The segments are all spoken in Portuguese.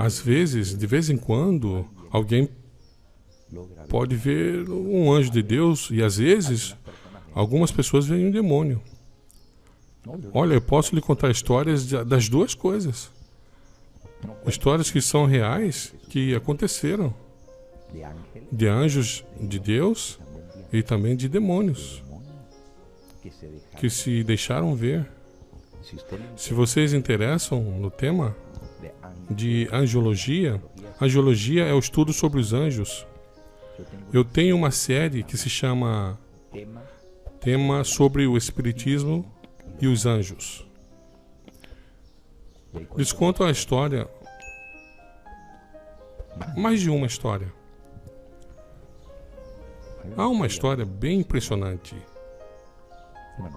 Às vezes, de vez em quando, alguém pode ver um anjo de Deus e às vezes algumas pessoas veem um demônio. Olha, eu posso lhe contar histórias das duas coisas. Histórias que são reais, que aconteceram. De anjos de Deus e também de demônios que se deixaram ver. Se vocês interessam no tema de angiologia, angiologia é o estudo sobre os anjos. Eu tenho uma série que se chama Tema sobre o Espiritismo e os Anjos. Lhes conto a história, mais de uma história. Há uma história bem impressionante,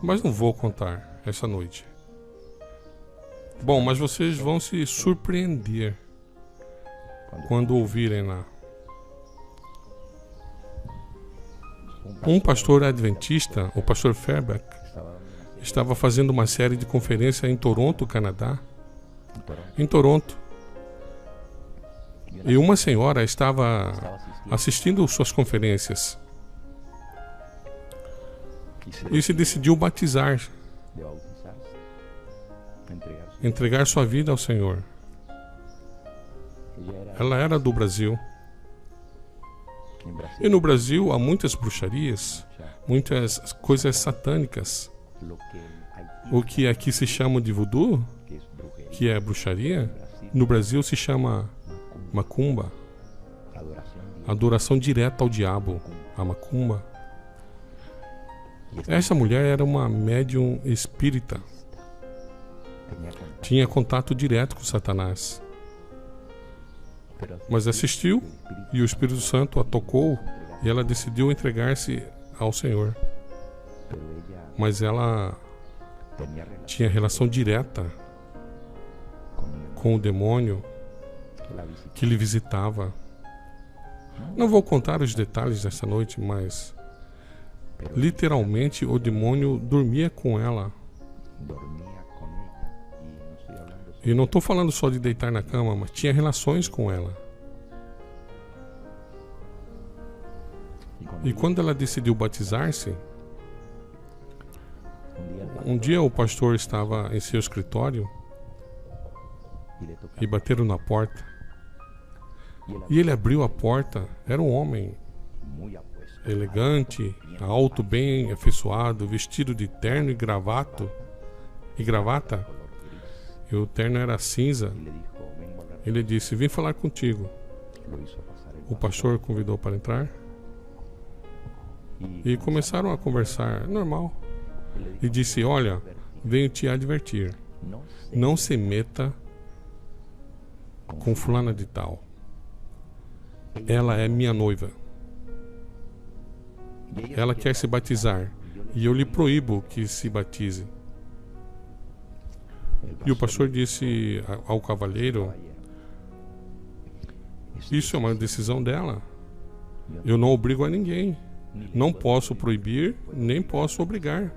mas não vou contar essa noite. Bom, mas vocês vão se surpreender quando ouvirem-na. Um pastor adventista, o pastor Fairback, estava fazendo uma série de conferência em Toronto, Canadá. Em Toronto. E uma senhora estava assistindo suas conferências e se decidiu batizar, entregar sua vida ao Senhor. Ela era do Brasil. E no Brasil há muitas bruxarias, muitas coisas satânicas. O que aqui se chama de voodoo, que é bruxaria, no Brasil se chama macumba. Adoração direta ao diabo, a macumba. Essa mulher era uma médium espírita. Tinha contato direto com Satanás. Mas assistiu e o Espírito Santo a tocou e ela decidiu entregar-se ao Senhor. Mas ela tinha relação direta com o demônio que lhe visitava. Não vou contar os detalhes dessa noite, mas literalmente o demônio dormia com ela. E não estou falando só de deitar na cama, mas tinha relações com ela. E quando ela decidiu batizar-se, um dia o pastor estava em seu escritório e bateram na porta. E ele abriu a porta. Era um homem elegante, alto, bem afeiçoado, vestido de terno e gravata. E o terno era cinza. Ele disse: vim falar contigo. O pastor convidou para entrar e começaram a conversar normal. E disse: olha, venho te advertir, não se meta com fulana de tal. Ela é minha noiva. Ela quer se batizar e eu lhe proíbo que se batize. E o pastor disse ao cavalheiro: isso é uma decisão dela. Eu não obrigo a ninguém. Não posso proibir, nem posso obrigar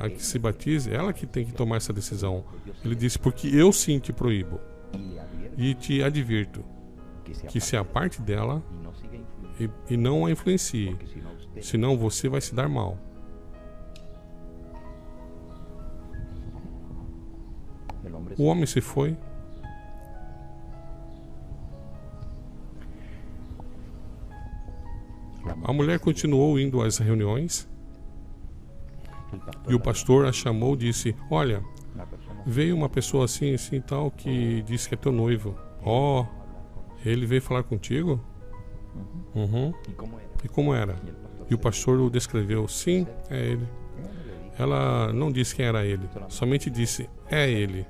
a que se batize. Ela que tem que tomar essa decisão. Ele disse: porque eu sim te proíbo. E te advirto que se aparte dela e não a influencie, senão você vai se dar mal. O homem se foi. A mulher continuou indo às reuniões e o pastor a chamou e disse: olha, veio uma pessoa assim, assim e tal, que disse que é teu noivo. Oh, ele veio falar contigo? Uhum. E como era? E o pastor o descreveu: sim, é ele. Ela não disse quem era ele, somente disse: é ele.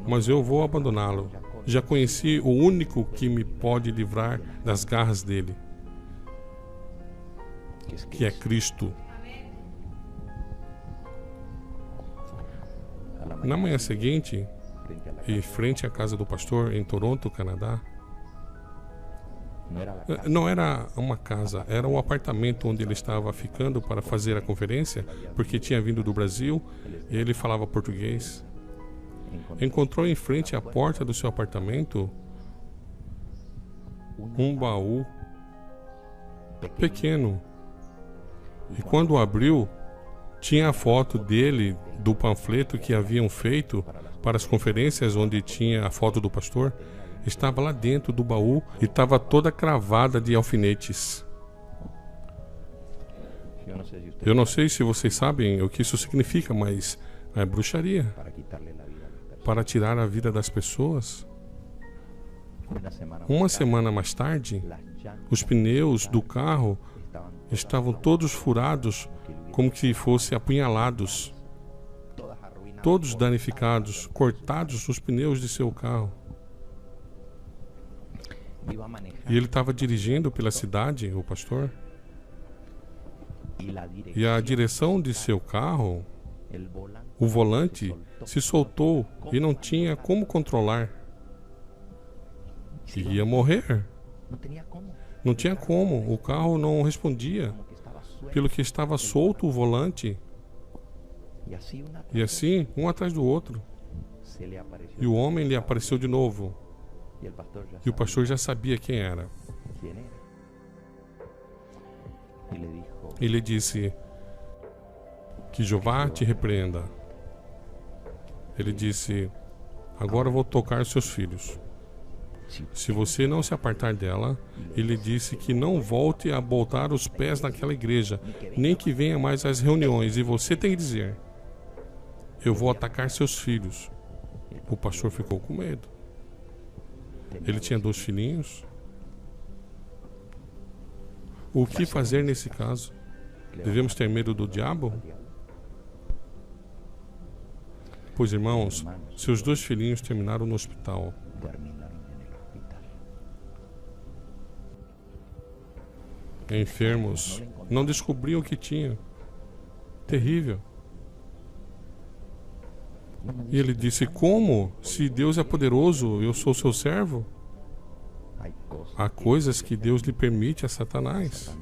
Mas eu vou abandoná-lo. Já conheci o único que me pode livrar das garras dele, que é Cristo. Na manhã seguinte, e frente à casa do pastor em Toronto, Canadá, não era uma casa, era um apartamento onde ele estava ficando para fazer a conferência, porque tinha vindo do Brasil e ele falava português. encontrou em frente à porta do seu apartamento um baú pequeno. E quando abriu, tinha a foto dele, do panfleto que haviam feito para as conferências, onde tinha a foto do pastor. Estava lá dentro do baú e estava toda cravada de alfinetes. Eu não sei se vocês sabem o que isso significa, mas é bruxaria. Para tirar a vida das pessoas. Uma semana mais tarde, os pneus do carro estavam todos furados, como se fossem apunhalados. Todos danificados, cortados os pneus de seu carro. E ele estava dirigindo pela cidade, o pastor. E a direção de seu carro, o volante, se soltou e não tinha como controlar. E ia morrer. Não tinha como, o carro não respondia, pelo que estava solto o volante. E assim, um atrás do outro. E o homem lhe apareceu de novo. E o pastor já sabia quem era. Ele disse: que Jeová te repreenda. Ele disse: agora vou tocar seus filhos. Se você não se apartar dela, ele disse que não volte a botar os pés naquela igreja, nem que venha mais às reuniões. E você tem que dizer: eu vou atacar seus filhos. O pastor ficou com medo. Ele tinha 2 filhinhos. O que fazer nesse caso? Devemos ter medo do diabo? Pois, irmãos, seus 2 filhinhos terminaram no hospital. Enfermos, não descobriam o que tinham. Terrível. E ele disse: como? Se Deus é poderoso, eu sou seu servo? Há coisas que Deus lhe permite a Satanás.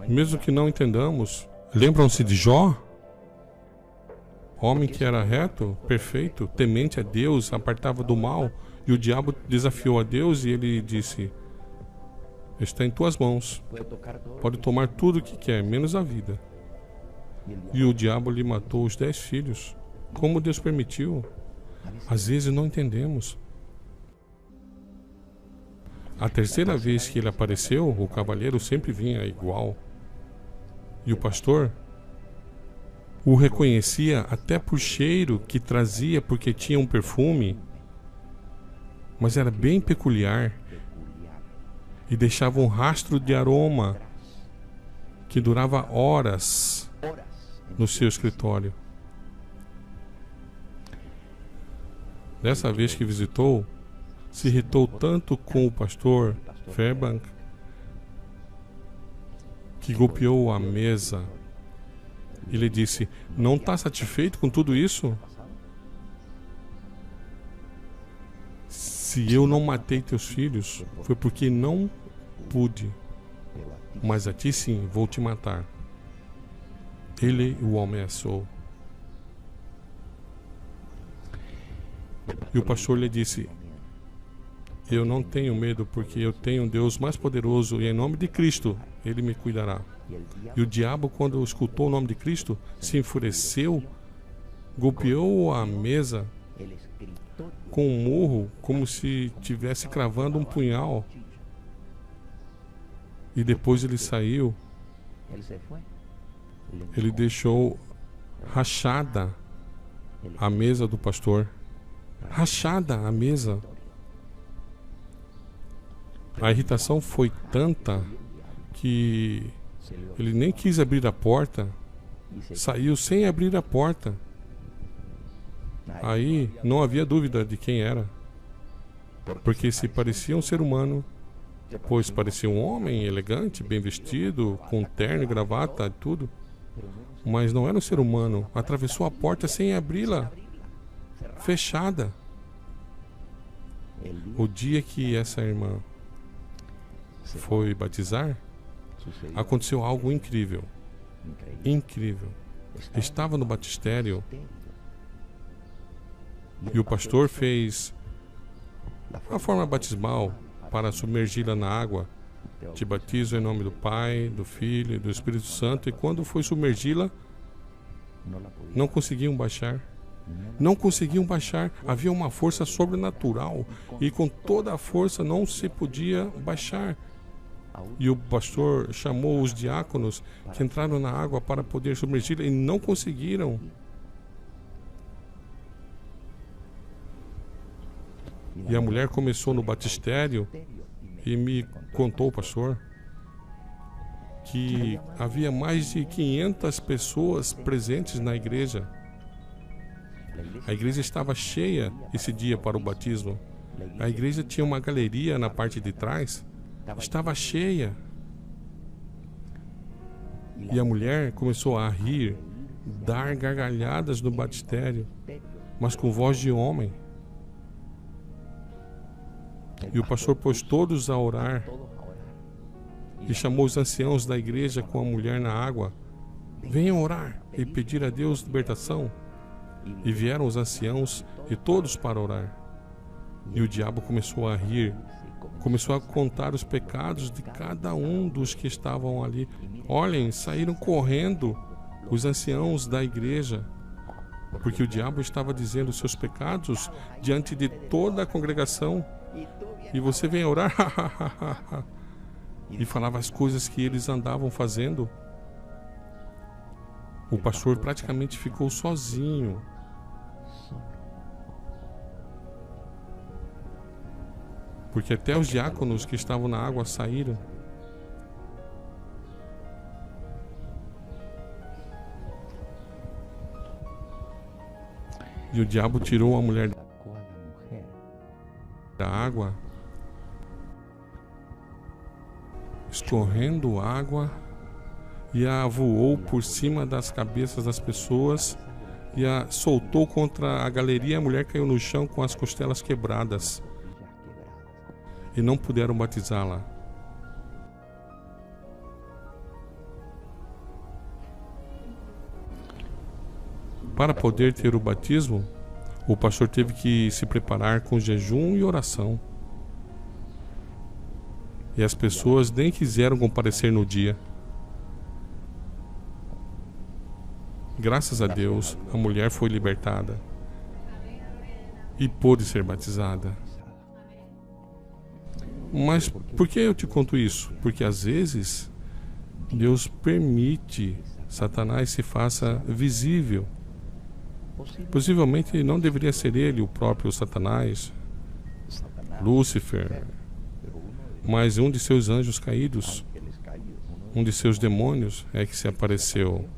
Mesmo que não entendamos, lembram-se de Jó? Homem que era reto, perfeito, temente a Deus, apartava do mal, e o diabo desafiou a Deus e ele disse: está em tuas mãos, pode tomar tudo o que quer, menos a vida. E o diabo lhe matou os 10 filhos. Como Deus permitiu? Às vezes não entendemos. A terceira vez que ele apareceu, o cavaleiro sempre vinha igual. E o pastor o reconhecia até por cheiro que trazia, porque tinha um perfume, mas era bem peculiar e deixava um rastro de aroma que durava horas no seu escritório. Dessa vez que visitou, se irritou tanto com o pastor Fairbank que golpeou a mesa. Ele disse: não está satisfeito com tudo isso? Se eu não matei teus filhos, foi porque não pude, mas a ti sim vou te matar. Ele o ameaçou. E o pastor lhe disse: eu não tenho medo, porque eu tenho um Deus mais poderoso, e em nome de Cristo ele me cuidará. E o diabo, quando escutou o nome de Cristo, se enfureceu, golpeou a mesa com um murro, como se estivesse cravando um punhal. E depois ele saiu. Ele deixou rachada a mesa do pastor. Rachada a mesa. A irritação foi tanta que ele nem quis abrir a porta. Saiu sem abrir a porta. Aí não havia dúvida de quem era, porque se parecia um ser humano, pois parecia um homem elegante, bem vestido, com terno e gravata e tudo, mas não era um ser humano. Atravessou a porta sem abri-la, fechada. O dia que essa irmã foi batizar, aconteceu algo incrível. Incrível. estava no batistério e o pastor fez a forma batismal para submergi-la na água. Te batizo em nome do Pai, do Filho e do Espírito Santo. E quando foi submergi-la, não conseguiam baixar. Não conseguiam baixar. Havia uma força sobrenatural e com toda a força não se podia baixar. E o pastor chamou os diáconos que entraram na água para poder submergi-la e não conseguiram. E a mulher começou no batistério e me contou, pastor, que havia mais de 500 pessoas presentes na igreja. A igreja estava cheia esse dia para o batismo. A igreja tinha uma galeria na parte de trás. Estava cheia. E a mulher começou a rir, dar gargalhadas no batistério, mas com voz de homem. E o pastor pôs todos a orar e chamou os anciãos da igreja com a mulher na água. Venham orar e pedir a Deus libertação. E vieram os anciãos e todos para orar. E o diabo começou a rir, começou a contar os pecados de cada um dos que estavam ali. Olhem, saíram correndo os anciãos da igreja, porque o diabo estava dizendo os seus pecados diante de toda a congregação. E você vem orar e falava as coisas que eles andavam fazendo. O pastor praticamente ficou sozinho. Porque até os diáconos que estavam na água saíram. E o diabo tirou a mulher da água, escorrendo água, e a voou por cima das cabeças das pessoas e a soltou contra a galeria. A mulher caiu no chão com as costelas quebradas e não puderam batizá-la. Para poder ter o batismo, o pastor teve que se preparar com jejum e oração. E as pessoas nem quiseram comparecer no dia. Graças a Deus, a mulher foi libertada e pôde ser batizada. Mas por que eu te conto isso? Porque às vezes Deus permite Satanás se faça visível. Possivelmente não deveria ser ele o próprio Satanás, Lúcifer, mas um de seus anjos caídos, um de seus demônios é que se apareceu